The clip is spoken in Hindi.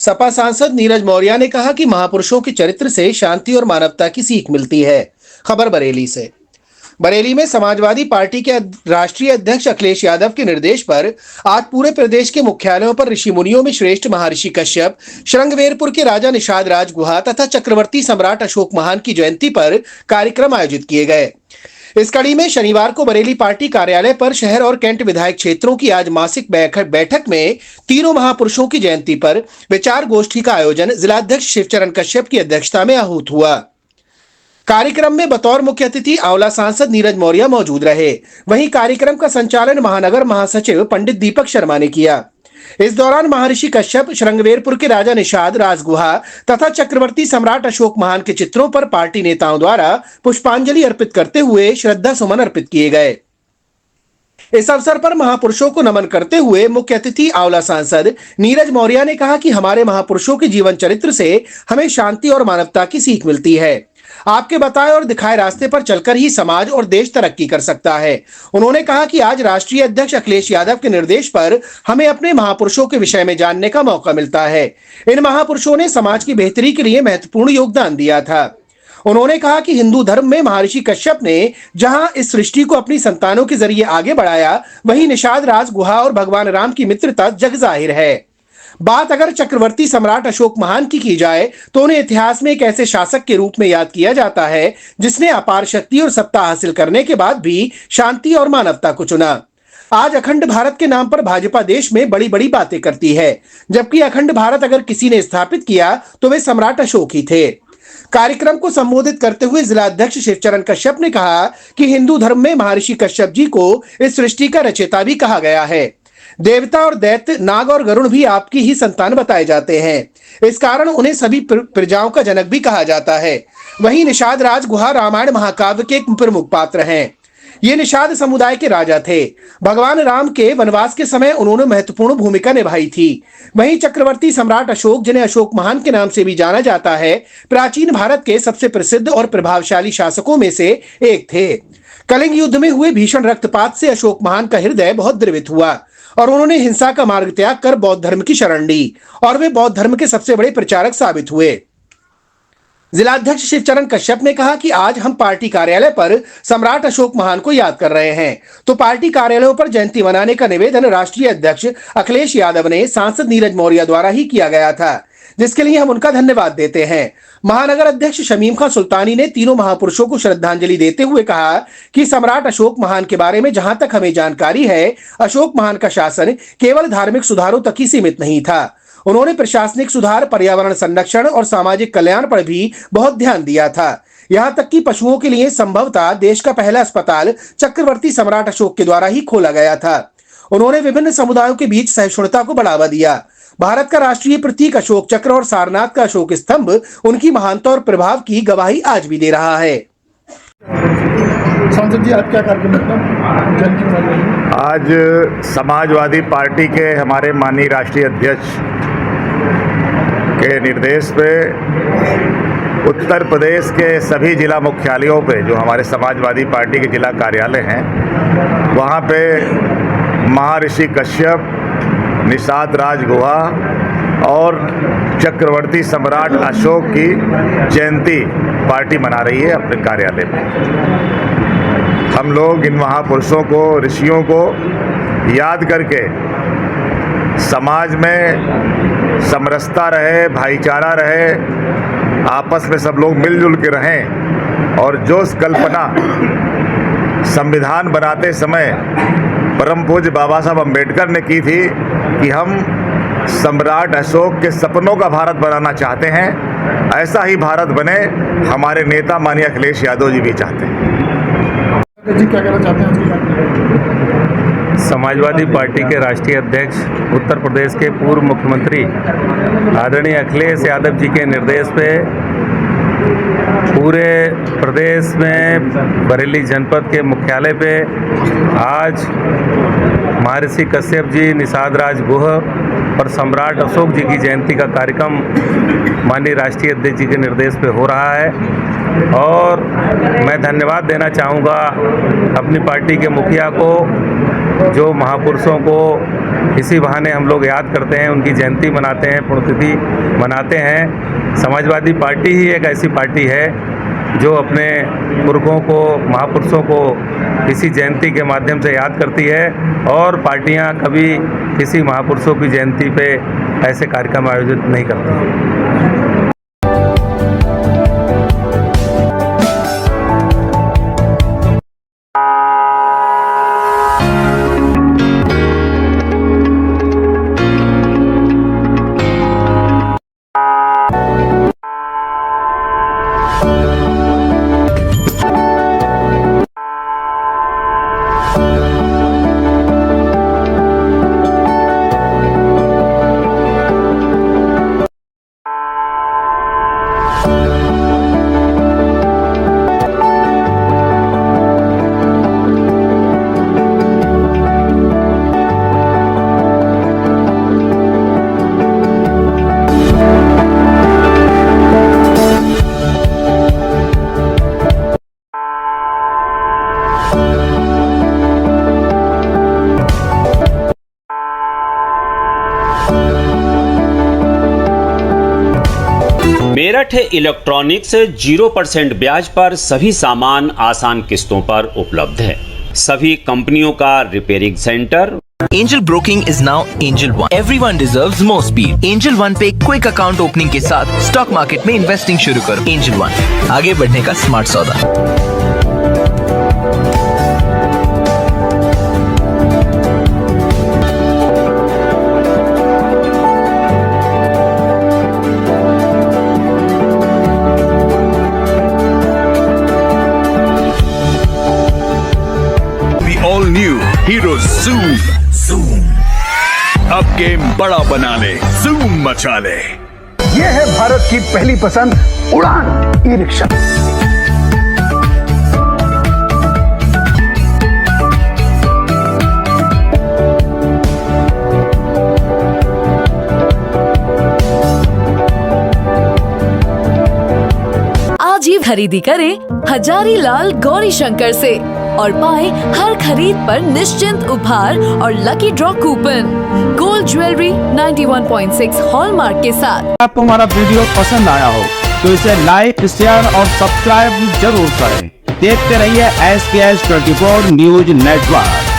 सपा सांसद नीरज मौर्य ने कहा कि महापुरुषों के चरित्र से शांति और मानवता की सीख मिलती है। खबर बरेली से। बरेली में समाजवादी पार्टी के राष्ट्रीय अध्यक्ष अखिलेश यादव के निर्देश पर आज पूरे प्रदेश के मुख्यालयों पर ऋषि मुनियों में श्रेष्ठ महर्षि कश्यप, श्रृंगवेरपुर के राजा निषाद राज गुहा तथा चक्रवर्ती सम्राट अशोक महान की जयंती पर कार्यक्रम आयोजित किए गए। इस कड़ी में शनिवार को बरेली पार्टी कार्यालय पर शहर और कैंट विधायक क्षेत्रों की आज मासिक बैठक में तीनों महापुरुषों की जयंती पर विचार गोष्ठी का आयोजन जिलाध्यक्ष शिवचरण कश्यप की अध्यक्षता में आहूत हुआ। कार्यक्रम में बतौर मुख्य अतिथि आंवला सांसद नीरज मौर्य मौजूद रहे। वहीं कार्यक्रम का संचालन महानगर महासचिव पंडित दीपक शर्मा ने किया। इस दौरान महर्षि कश्यप, श्रृंगवेरपुर के राजा निषाद राजगुहा तथा चक्रवर्ती सम्राट अशोक महान के चित्रों पर पार्टी नेताओं द्वारा पुष्पांजलि अर्पित करते हुए श्रद्धा सुमन अर्पित किए गए। इस अवसर पर महापुरुषों को नमन करते हुए मुख्य अतिथि आंवला सांसद नीरज मौर्य ने कहा कि हमारे महापुरुषों के जीवन चरित्र से हमें शांति और मानवता की सीख मिलती है। आपके बताए और दिखाए रास्ते पर चलकर ही समाज और देश तरक्की कर सकता है। उन्होंने कहा कि आज राष्ट्रीय अध्यक्ष अखिलेश यादव के निर्देश पर हमें अपने महापुरुषों के विषय में जानने का मौका मिलता है। इन महापुरुषों ने समाज की बेहतरी के लिए महत्वपूर्ण योगदान दिया था। उन्होंने कहा कि हिंदू धर्म में महर्षि कश्यप ने जहां इस सृष्टि को अपनी संतानों के जरिए आगे बढ़ाया, वहीं निषाद राज गुहा और भगवान राम की मित्रता जग जाहिर है। बात अगर चक्रवर्ती सम्राट अशोक महान की जाए तो उन्हें इतिहास में एक ऐसे शासक के रूप में याद किया जाता है जिसने अपार शक्ति और सत्ता हासिल करने के बाद भी शांति और मानवता को चुना। आज अखंड भारत के नाम पर भाजपा देश में बड़ी बड़ी बातें करती है, जबकि अखंड भारत अगर किसी ने स्थापित किया तो वे सम्राट अशोक ही थे। कार्यक्रम को संबोधित करते हुए जिलाध्यक्ष शिवचरण कश्यप ने कहा कि हिंदू धर्म में महर्षि कश्यप जी को इस सृष्टि का रचयिता भी कहा गया है। देवता और दैत्य, नाग और गरुड़ भी आपकी ही संतान बताए जाते हैं। इस कारण उन्हें सभी प्रजाओं का जनक भी कहा जाता है। वहीं निषाद राज गुहा रामायण महाकाव्य के एक प्रमुख पात्र हैं। ये निषाद समुदाय के राजा थे। भगवान राम के वनवास के समय उन्होंने महत्वपूर्ण भूमिका निभाई थी। वहीं चक्रवर्ती सम्राट अशोक, जिन्हें अशोक महान के नाम से भी जाना जाता है, प्राचीन भारत के सबसे प्रसिद्ध और प्रभावशाली शासकों में से एक थे। कलिंग युद्ध में हुए भीषण रक्तपात से अशोक महान का हृदय बहुत द्रवित हुआ और उन्होंने हिंसा का मार्ग त्याग कर बौद्ध धर्म की शरण ली और वे बौद्ध धर्म के सबसे बड़े प्रचारक साबित हुए। जिलाध्यक्ष शिवचरण कश्यप ने कहा कि आज हम पार्टी कार्यालय पर सम्राट अशोक महान को याद कर रहे हैं, तो पार्टी कार्यालयों पर जयंती मनाने का निवेदन राष्ट्रीय अध्यक्ष अखिलेश यादव ने सांसद नीरज मौर्य द्वारा ही किया गया था, जिसके लिए हम उनका धन्यवाद देते हैं। महानगर अध्यक्ष शमीम खां सुल्तानी ने तीनों महापुरुषों को श्रद्धांजलि देते हुए कहा कि सम्राट अशोक महान के बारे में जहां तक हमें जानकारी है, अशोक महान का शासन केवल धार्मिक सुधारों तक ही सीमित नहीं था। उन्होंने प्रशासनिक सुधार, पर्यावरण संरक्षण और सामाजिक कल्याण पर भी बहुत ध्यान दिया था। यहाँ तक कि पशुओं के लिए संभवतः देश का पहला अस्पताल चक्रवर्ती सम्राट अशोक के द्वारा ही खोला गया था। उन्होंने विभिन्न समुदायों के बीच सहिष्णुता को बढ़ावा दिया। भारत का राष्ट्रीय प्रतीक अशोक चक्र और सारनाथ का अशोक स्तंभ उनकी महानता और प्रभाव की गवाही आज भी दे रहा है। सांसद जी, आज क्या कार्यक्रम आज समाजवादी पार्टी के हमारे माननीय राष्ट्रीय अध्यक्ष के निर्देश पे उत्तर प्रदेश के सभी जिला मुख्यालयों पे, जो हमारे समाजवादी पार्टी के जिला कार्यालय हैं, वहाँ पे महर्षि कश्यप, निषाद राज गुहा और चक्रवर्ती सम्राट अशोक की जयंती पार्टी मना रही है अपने कार्यालय में। हम लोग इन महापुरुषों को, ऋषियों को याद करके समाज में समरसता रहे, भाईचारा रहे, आपस में सब लोग मिलजुल के रहें और जो कल्पना संविधान बनाते समय परम पूज्य बाबा साहब अम्बेडकर ने की थी कि हम सम्राट अशोक के सपनों का भारत बनाना चाहते हैं, ऐसा ही भारत बने हमारे नेता माननीय अखिलेश यादव जी भी चाहते हैं। जी, क्या कहना चाहते हैं? समाजवादी पार्टी के राष्ट्रीय अध्यक्ष, उत्तर प्रदेश के पूर्व मुख्यमंत्री आदरणीय अखिलेश यादव जी के निर्देश पे पूरे प्रदेश में बरेली जनपद के मुख्यालय पे आज महर्षि कश्यप जी, निषाद राज गुहा और सम्राट अशोक जी की जयंती का कार्यक्रम माननीय राष्ट्रीय अध्यक्ष जी के निर्देश पे हो रहा है। और मैं धन्यवाद देना चाहूँगा अपनी पार्टी के मुखिया को, जो महापुरुषों को इसी बहाने हम लोग याद करते हैं, उनकी जयंती मनाते हैं, पुण्यतिथि मनाते हैं। समाजवादी पार्टी ही एक ऐसी पार्टी है जो अपने पुरखों को, महापुरुषों को इसी जयंती के माध्यम से याद करती है, और पार्टियां कभी किसी महापुरुषों की जयंती पे ऐसे कार्यक्रम आयोजित नहीं करती। मेरठ इलेक्ट्रॉनिक्स 0% ब्याज पर सभी सामान आसान किस्तों पर उपलब्ध है। सभी कंपनियों का repairing centre. Angel Broking is now Angel One. Everyone deserves more speed. Angel One पे क्विक अकाउंट ओपनिंग के साथ स्टॉक मार्केट में इन्वेस्टिंग शुरू करो। Angel One, आगे बढ़ने का स्मार्ट सौदा। ऑल न्यू हीरो ज़ूम अब गेम बड़ा बना ले, ज़ूम मचा ले। ये है भारत की पहली पसंद उड़ान ई-रिक्शा। आज ही खरीदी करें हजारीलाल गौरी शंकर से और पाएं हर खरीद पर निश्चिंत उपहार और lucky draw coupon gold jewellery 91.6 hallmark के साथ। आपको हमारा वीडियो पसंद आया हो तो इसे लाइक, शेयर और सब्सक्राइब जरूर करें। देखते रहिए SKS 24 न्यूज नेटवर्क।